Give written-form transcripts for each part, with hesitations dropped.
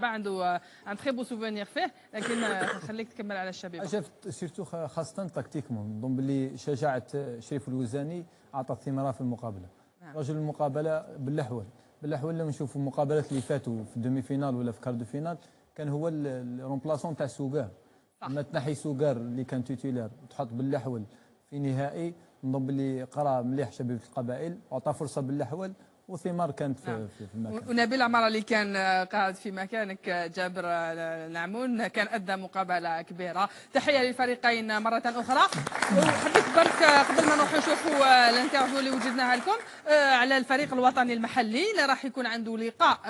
عنده ان تري بو سوفونير فيه لكن خليك تكمل على الشبيبه. شفت سيرتو خاصه تكتيكمون نظن باللي شجاعه شريف الوزاني اعطت ثمارها في المقابله. رجل المقابله بالاحوال لما نشوفوا المقابلات اللي فاتوا في الدومي فينال ولا في كاردو فينال كان هو الرومبلاسون تاع سوغار. لما تنحي سوغار اللي كان تيتولار وتحط بالاحوال في نهائي نظن باللي قرا مليح شبيبه القبائل وعطى فرصه بالاحوال وثمار كانت في المكان. ونبيل عمارة اللي كان قاعد في مكانك جابر نعمون كان ادى مقابله كبيره. تحيه للفريقين مره اخرى. وحبيت برك قبل ما نروحوا نشوفوا الانترفيو اللي وجدناها لكم على الفريق الوطني المحلي اللي راح يكون عنده لقاء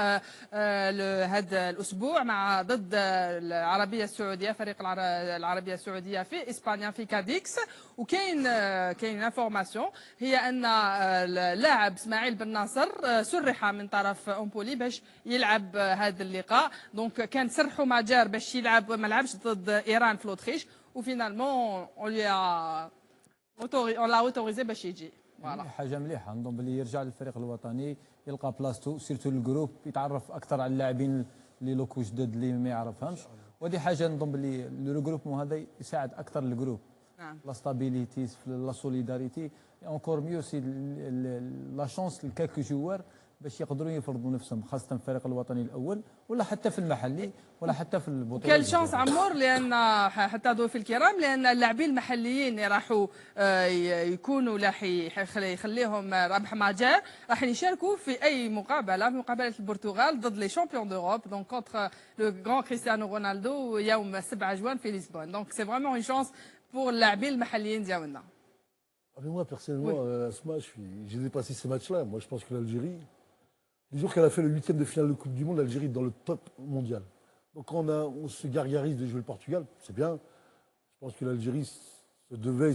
هذا الاسبوع مع ضد العربيه السعوديه، فريق العربيه السعوديه في اسبانيا في كاديكس. وكاين انفورماسيون هي ان اللاعب اسماعيل بن ناصر سرح من طرف امبولي باش يلعب هذا اللقاء. دونك كان سرحوا ماجار باش يلعب ما لعبش ضد ايران في لوتريش وفينالمون اون لا اوتوريزي باش يجي. فوالا حاجه مليحه نظن بلي يرجع للفريق الوطني يلقى بلاصتو سيرتو الجروب يتعرف اكثر على اللاعبين اللي لوكو جدد اللي ما يعرفهمش. وهذه حاجه نظن بلي لو جروب هذا يساعد اكثر الجروب. لا ستابيليتي لا سوليداريتي اونكور ميو سي لا شونس لكالكو جوار باش يقدروا يفرضوا نفسهم خاصه الفريق الوطني الاول ولا حتى في المحلي ولا حتى في البطولات. كل شانس عمور لان حتى ضيوف الكرام لان اللاعبين المحليين اللي راحوا يكونوا يخليهم ربح ماجر راح يشاركوا في اي مقابله، في مقابله البرتغال ضد لي شامبيون دوروب دونك كونتر لو غران كريستيانو رونالدو يوم 7 جوان في لشبونه. دونك سي فريمون اون شانس بور اللاعبين المحليين ديالنا. Moi, personnellement, à ce match, j'ai dépassé ce match-là. Moi, je pense que l'Algérie, le jour qu'elle a fait le 8e de finale de Coupe du Monde, l'Algérie est dans le top mondial. Donc quand on se gargarise de jouer le Portugal, c'est bien. Je pense que l'Algérie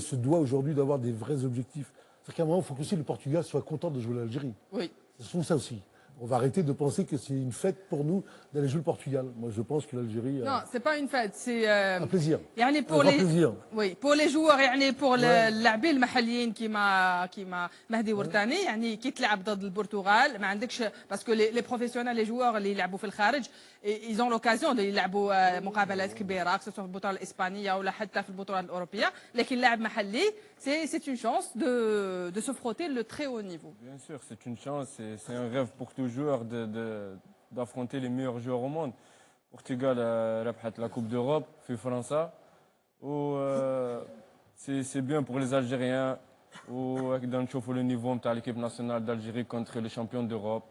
se doit aujourd'hui d'avoir des vrais objectifs. C'est-à-dire qu'à un moment, il faut que aussi le Portugal soit content de jouer l'Algérie. Oui. C'est ça aussi. On va arrêter de penser que c'est une fête pour nous d'aller jouer le Portugal. Moi, je pense que l'Algérie... Non, c'est pas une fête, c'est... un plaisir. يعني pour un les... plaisir. Oui, pour les joueurs يعني pour اللاعبين المحليين كيما مهدي ورتاني يعني كي تلعب ضد البرتغال ما عندكش باسكو لي بروفيسيونيل لي جوور اللي يلعبوا في الخارج ils ont l'occasion de يلعبوا مقابلات كبيره سواء في البطوله الاسبانيه ولا حتى في البطوله الاوروبيه، لكن لاعب محلي c'est une chance de se frotter le très haut niveau. Bien sûr, c'est une chance, c'est un rêve pour tout joueur d'affronter les meilleurs joueurs au monde. Portugal ربحت la Coupe d'Europe في فرنسا و c'est bien pour les Algériens وهكذا نشوفوا le niveau نتاع l'équipe nationale d'Algérie contre les champions d'Europe.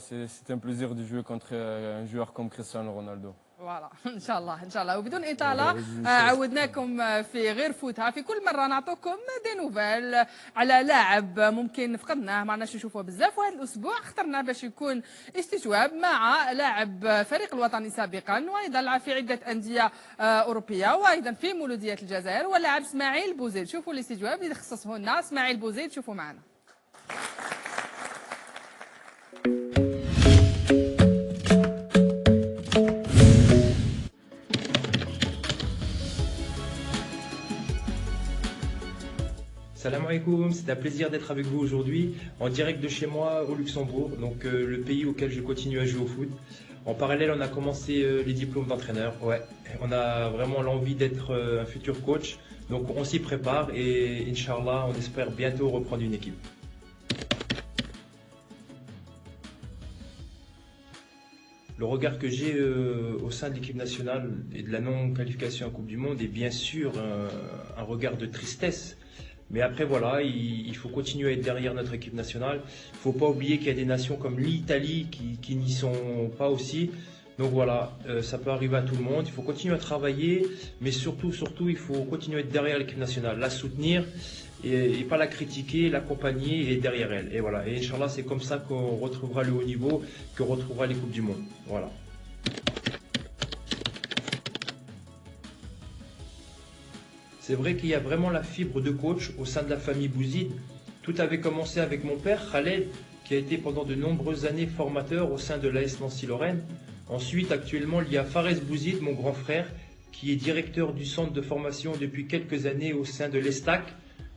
C'est un plaisir de jouer contre un joueur comme Cristiano Ronaldo. فوالا ان شاء الله ان شاء الله. وبدون اطاله عودناكم في غير فوتها في كل مره نعطوكم دي نوفيل على لاعب ممكن فقدناه ما عرفناش نشوفوه بزاف، وهذا الاسبوع اخترنا باش يكون استجواب مع لاعب فريق الوطني سابقا وايضا لعب في عده انديه اوروبيه وايضا في مولوديه الجزائر، ولاعب اسماعيل بوزيد. شوفوا الاستجواب اللي خصصه لنا اسماعيل بوزيد، شوفوا معنا. Salam alaikum, c'est un plaisir d'être avec vous aujourd'hui en direct de chez moi au Luxembourg, donc le pays auquel je continue à jouer au foot. En parallèle, on a commencé les diplômes d'entraîneur. Ouais, on a vraiment l'envie d'être un futur coach, donc on s'y prépare et Inch'Allah, on espère bientôt reprendre une équipe. Le regard que j'ai au sein de l'équipe nationale et de la non-qualification en Coupe du Monde est bien sûr un regard de tristesse. Mais après voilà, il faut continuer à être derrière notre équipe nationale. Il ne faut pas oublier qu'il y a des nations comme l'Italie qui n'y sont pas aussi. Donc voilà, ça peut arriver à tout le monde. Il faut continuer à travailler, mais surtout, il faut continuer à être derrière l'équipe nationale, la soutenir et pas la critiquer, l'accompagner et être derrière elle. Et voilà, et Inch'Allah, c'est comme ça qu'on retrouvera le haut niveau, qu'on retrouvera les Coupes du Monde. Voilà. C'est vrai qu'il y a vraiment la fibre de coach au sein de la famille Bouzid. Tout avait commencé avec mon père, Khaled, qui a été pendant de nombreuses années formateur au sein de l'AS Nancy-Lorraine. Ensuite, actuellement, il y a Fares Bouzid, mon grand frère, qui est directeur du centre de formation depuis quelques années au sein de l'Estac,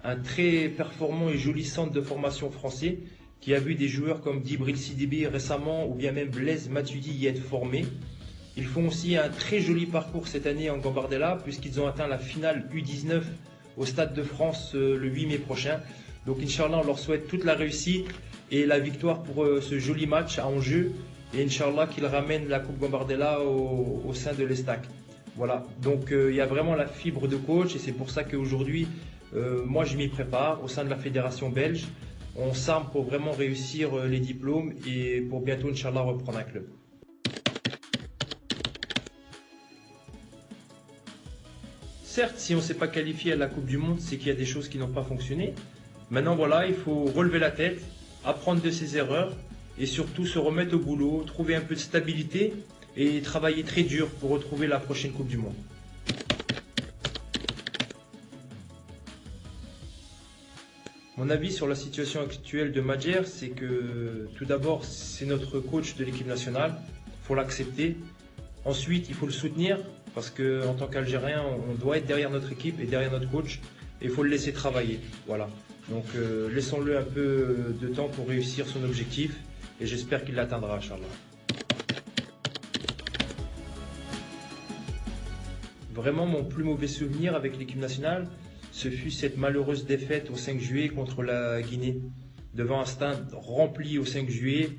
un très performant et joli centre de formation français qui a vu des joueurs comme Djibril Sidibé récemment ou bien même Blaise Matuidi y être formés. Ils font aussi un très joli parcours cette année en Gambardella puisqu'ils ont atteint la finale U19 au Stade de France le 8 mai prochain. Donc Inch'Allah, on leur souhaite toute la réussite et la victoire pour ce joli match à enjeu. Et Inch'Allah qu'ils ramènent la Coupe Gambardella au sein de l'Estac. Voilà, donc il y a vraiment la fibre de coach et c'est pour ça qu'aujourd'hui, moi je m'y prépare au sein de la fédération belge. On s'arme pour vraiment réussir les diplômes et pour bientôt, Inch'Allah, reprendre un club. Certes, si on ne s'est pas qualifié à la Coupe du Monde, c'est qu'il y a des choses qui n'ont pas fonctionné. Maintenant, voilà, il faut relever la tête, apprendre de ses erreurs et surtout se remettre au boulot, trouver un peu de stabilité et travailler très dur pour retrouver la prochaine Coupe du Monde. Mon avis sur la situation actuelle de Madjer, c'est que tout d'abord, c'est notre coach de l'équipe nationale, il faut l'accepter. Ensuite, il faut le soutenir parce qu'en tant qu'Algérien, on doit être derrière notre équipe et derrière notre coach et il faut le laisser travailler. Voilà. Donc laissons-le un peu de temps pour réussir son objectif et j'espère qu'il l'atteindra, Inch'Allah. Vraiment, mon plus mauvais souvenir avec l'équipe nationale, ce fut cette malheureuse défaite au 5 juillet contre la Guinée, devant un stade rempli au 5 juillet.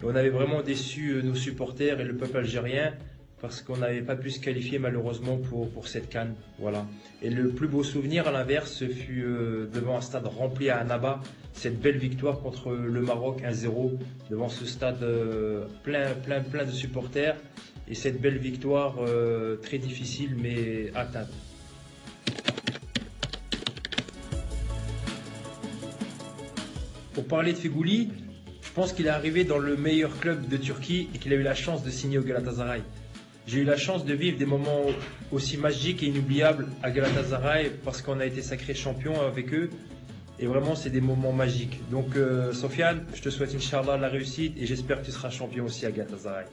Et on avait vraiment déçu nos supporters et le peuple algérien parce qu'on n'avait pas pu se qualifier malheureusement pour cette CAN. Voilà. Et le plus beau souvenir, à l'inverse, ce fut devant un stade rempli à Annaba, cette belle victoire contre le Maroc 1-0, devant ce stade plein de supporters. Et cette belle victoire très difficile mais atteinte. Pour parler de Feghouli, je pense qu'il est arrivé dans le meilleur club de Turquie et qu'il a eu la chance de signer au Galatasaray. J'ai eu la chance de vivre des moments aussi magiques et inoubliables à Galatasaray parce qu'on a été sacré champion avec eux. Et vraiment, c'est des moments magiques. Donc, Sofiane, je te souhaite Inch'Allah la réussite et j'espère que tu seras champion aussi à Galatasaray.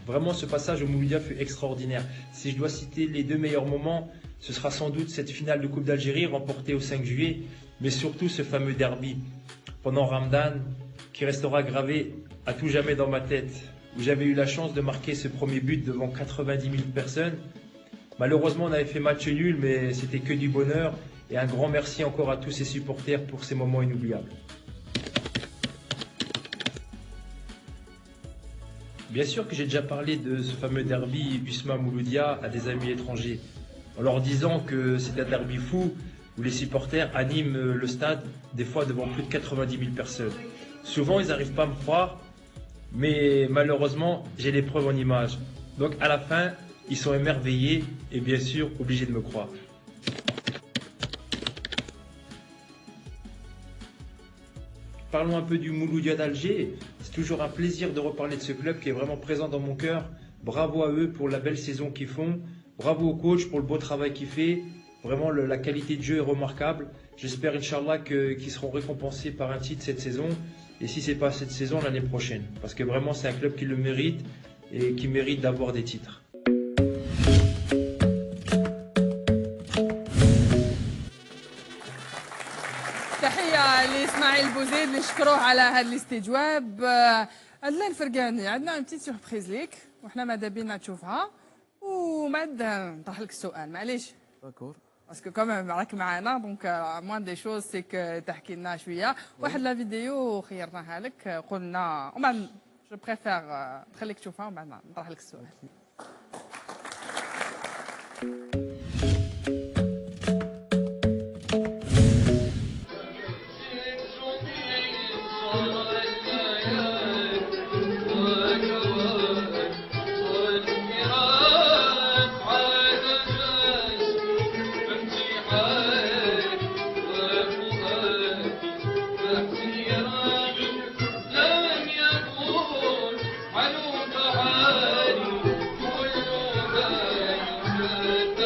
Vraiment, ce passage au Mouloudia fut extraordinaire. Si je dois citer les deux meilleurs moments, ce sera sans doute cette finale de Coupe d'Algérie remportée au 5 juillet, mais surtout ce fameux derby pendant Ramadan qui restera gravé à tout jamais dans ma tête, où j'avais eu la chance de marquer ce premier but devant 90 000 personnes. Malheureusement, on avait fait match nul, mais c'était que du bonheur. Et un grand merci encore à tous ces supporters pour ces moments inoubliables. Bien sûr que j'ai déjà parlé de ce fameux derby Usma Mouloudia à des amis étrangers, en leur disant que c'est un derby fou où les supporters animent le stade, des fois devant plus de 90 000 personnes. Souvent, ils n'arrivent pas à me croire, mais malheureusement, j'ai les preuves en images. Donc à la fin, ils sont émerveillés et bien sûr obligés de me croire. Parlons un peu du Mouloudia d'Alger. C'est toujours un plaisir de reparler de ce club qui est vraiment présent dans mon cœur. Bravo à eux pour la belle saison qu'ils font. Bravo au coach pour le beau travail qu'il fait. Vraiment, la qualité de jeu est remarquable. J'espère, Inch'Allah, qu'ils seront récompensés par un titre cette saison. Et si ce n'est pas cette saison, l'année prochaine. Parce que vraiment, c'est un club qui le mérite et qui mérite d'avoir des titres. لإسماعيل بوزيد نشكروه على هذا الاستجواب. أدلان فرقاني عندنا بتيت سوربريز ليك وحنا ماذا بينا تشوفها ومعد نطرح لك السؤال معليش داكور باسكو كمان راك معنا دونك موان دي شوز سيك تحكي لنا شويه واحد لا فيديو خيرناها لك قلنا ومن بعد جو بريفير نخليك تشوفها ومن بعد نطرح لك السؤال. علوم تعالي كل ذلك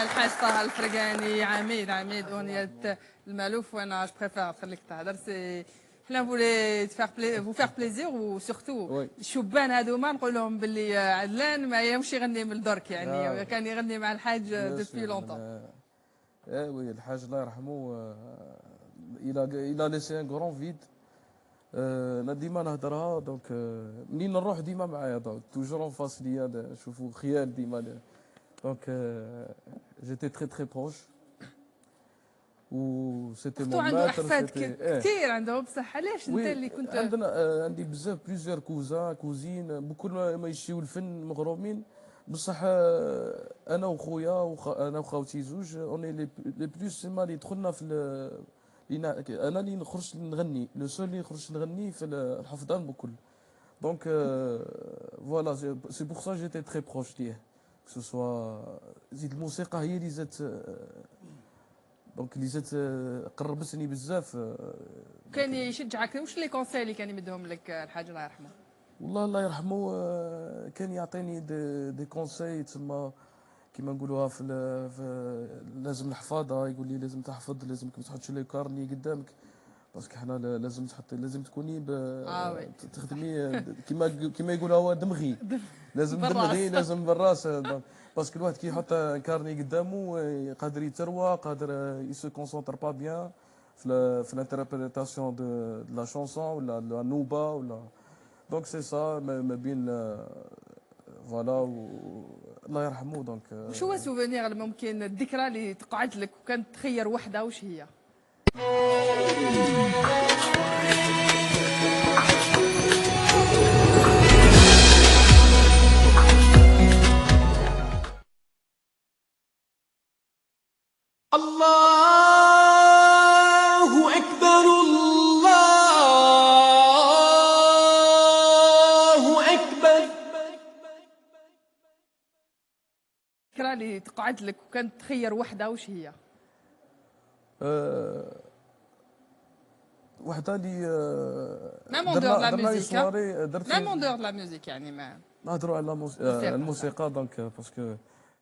الحاج طه الفرقاني عميد اغنيه المالوف. وانا جو بريفير نخليك تهضر. سي حنا فولي فو فيغ بليزير وسورتو وي. الشبان هذوما نقول لهم باللي عدلان ما يمشي يغني من الدرك يعني كان يغني مع الحاج دوبي لونتون. وي الحاج الله يرحمه الى ليسي ان غران فيد. انا ديما نهضرها دونك منين نروح ديما معايا دونك توجور اون فاس ليا نشوفو خيال ديما دونك جيتي تري بروش و سيتي اختو مون عنده ماتر احفاد سيتي كثير عنده بصح علاش انت اللي كنت عندي بزاف بليزيور كوزين بكل ما يشيو الفن مغرومين بصح انا وخويا انا وخاوتي زوج اوني لي بلوس سيما اللي دخلنا في انا اللي نخرج نغني لو سول اللي نخرج نغني في الحفظان بكل دونك فوالا سي بور سا جيتي تري بروش ليه كو سوا زيد الموسيقى هي اللي زادت دونك اللي زادت قربتني بزاف. كان يشجعك. واش لي كونساي اللي كان يمدهم لك الحاج الله يرحمه؟ والله الله يرحمه كان يعطيني دي كونساي تما كيما نقولوها لازم الحفاظه. يقول لي لازم تحفظ، لازم ما تحطش لي كارني قدامك باسكو حنا لازم تكوني تخدمي كيما يقولوا هو دمغي لازم دمغي لازم بالراس باسكو الواحد كي يحط كارني قدامه قادر يتروى قادر يسو كونسونتر با بيان في الانتربريتاسيون دو لا شونسون ولا لا نوبه ولا دونك سي سا ما بين فوالا الله يرحمه. دونك وش هو سوفونير ممكن الذكرى اللي تقعد لك وكانت تخير وحده وش هي؟ الله أكبر الله أكبر. الذكرى اللي تقعد لك وكانت تخير وحده وش هي؟ وحده اللي ميم اون دور لا ميوزيك ميم اون دور لا ميوزيك يعني ما نهضروا على الموسيقى دونك باسكو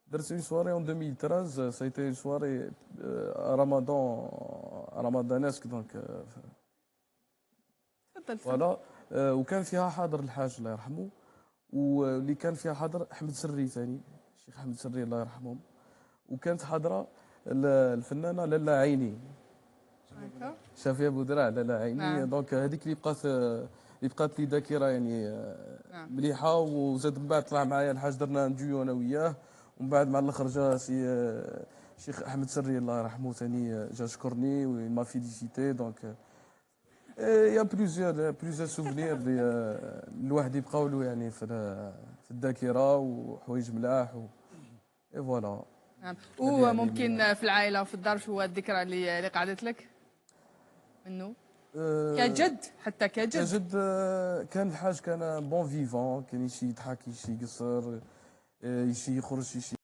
درت اون سواري اون 2013 سايتي اون سواري رمضانesque دونك تفضل. فوالا وكان فيها حاضر الحاج الله يرحمه واللي كان فيها حاضر احمد سري ثاني الشيخ احمد سري الله يرحمهم وكانت حاضره الفنانه لاله عيني شافي ابو درع لاله عيني. دونك هذيك اللي بقات لي ذاكره يعني مليحه. وزاد من بعد طلع معايا الحاج درنا نجيو انا وياه ومن بعد مع الاخر جا الشيخ احمد سري الله يرحمه ثاني جا شكرني وما فيليسيتي. دونك يا بليزيور سوفنير اللي الواحد يبقاو له يعني في الذاكره وحوايج ملاح اي فوالا. وممكن في العائله وفي الدار شو هو الذكرى اللي قعدت لك منه كجد حتى كجد كان الحاج كان بون فيفون كان يمشي يضحك يمشي يقصر يمشي يخرج يمشي